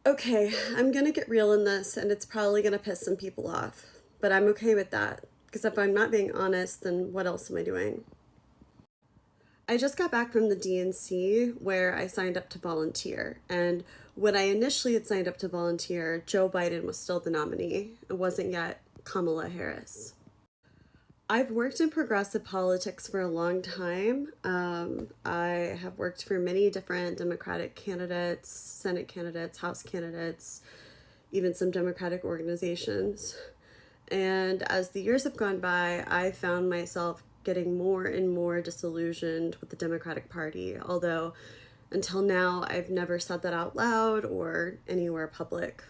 Okay, I'm gonna get real in this, and it's probably gonna piss some people off, but I'm okay with that, because if I'm not being honest, then what else am I doing? I just got back from the DNC where I signed up to volunteer, and when I initially had signed up to volunteer, Joe Biden was still the nominee. It wasn't yet Kamala Harris. I've worked in progressive politics for a long time. I have worked for many different Democratic candidates, Senate candidates, House candidates, even some Democratic organizations. And as the years have gone by, I found myself getting more and more disillusioned with the Democratic Party, although until now I've never said that out loud or anywhere public.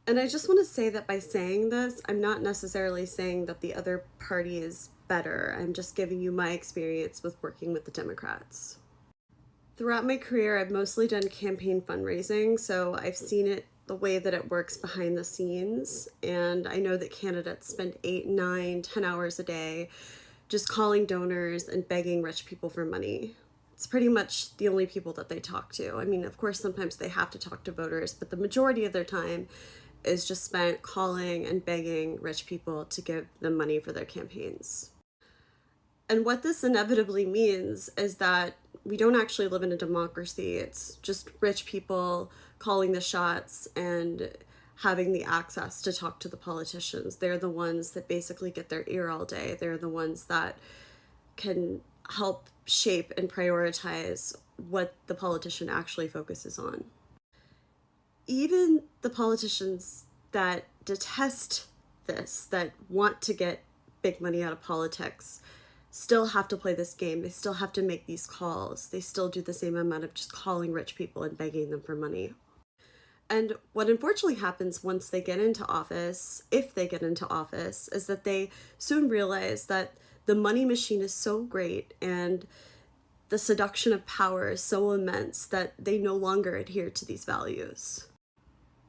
And I just want to say that by saying this, I'm not necessarily saying that the other party is better. I'm just giving you my experience with working with the Democrats. Throughout my career, I've mostly done campaign fundraising, so I've seen it the way that it works behind the scenes. And I know that candidates spend 8, 9, 10 hours a day just calling donors and begging rich people for money. It's pretty much the only people that they talk to. I mean, of course, sometimes they have to talk to voters, but the majority of their time is just spent calling and begging rich people to give them money for their campaigns. And what this inevitably means is that we don't actually live in a democracy. It's just rich people calling the shots and having the access to talk to the politicians. They're the ones that basically get their ear all day. They're the ones that can help shape and prioritize what the politician actually focuses on. Even the politicians that detest this, that want to get big money out of politics, still have to play this game. They still have to make these calls. They still do the same amount of just calling rich people and begging them for money. And what unfortunately happens once they get into office, if they get into office, is that they soon realize that the money machine is so great and the seduction of power is so immense that they no longer adhere to these values.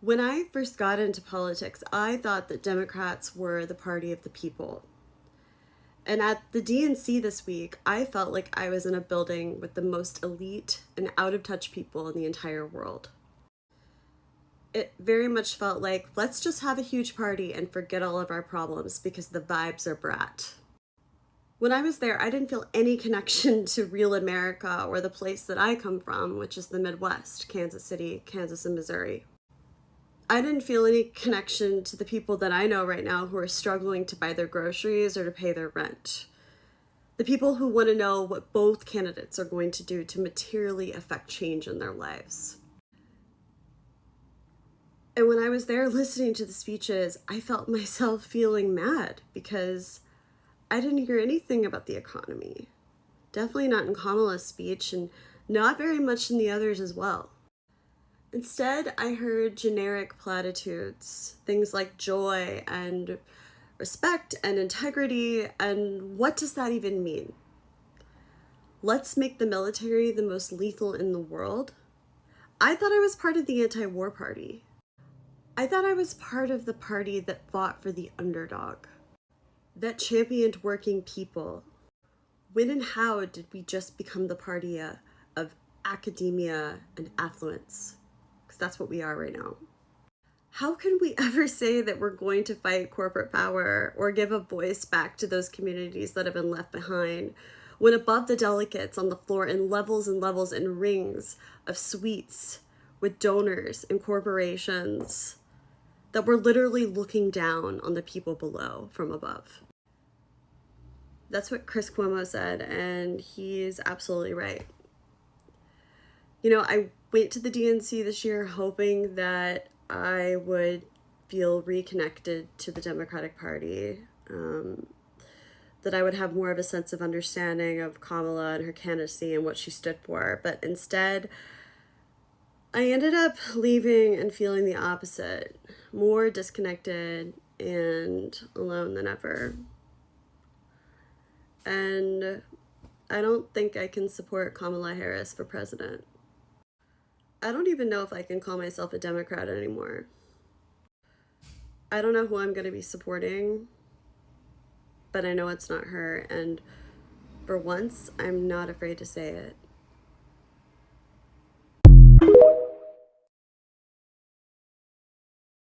When I first got into politics, I thought that Democrats were the party of the people. And at the DNC this week, I felt like I was in a building with the most elite and out of touch people in the entire world. It very much felt like, let's just have a huge party and forget all of our problems because the vibes are brat. When I was there, I didn't feel any connection to real America or the place that I come from, which is the Midwest, Kansas City, Kansas, and Missouri. I didn't feel any connection to the people that I know right now who are struggling to buy their groceries or to pay their rent. The people who want to know what both candidates are going to do to materially affect change in their lives. And when I was there listening to the speeches, I felt myself feeling mad because I didn't hear anything about the economy. Definitely not in Kamala's speech, and not very much in the others as well. Instead, I heard generic platitudes, things like joy and respect and integrity, and what does that even mean? Let's make the military the most lethal in the world? I thought I was part of the anti-war party. I thought I was part of the party that fought for the underdog, that championed working people. When and how did we just become the party of academia and affluence? That's what we are right now. How can we ever say that we're going to fight corporate power or give a voice back to those communities that have been left behind when above the delegates on the floor in levels and levels and rings of suites with donors and corporations that we're literally looking down on the people below from above? That's what Chris Cuomo said, and he's absolutely right. You know, I went to the DNC this year hoping that I would feel reconnected to the Democratic Party, that I would have more of a sense of understanding of Kamala and her candidacy and what she stood for. But instead, I ended up leaving and feeling the opposite, more disconnected and alone than ever. And I don't think I can support Kamala Harris for president. I don't even know if I can call myself a Democrat anymore. I don't know who I'm going to be supporting, but I know it's not her, and for once, I'm not afraid to say it.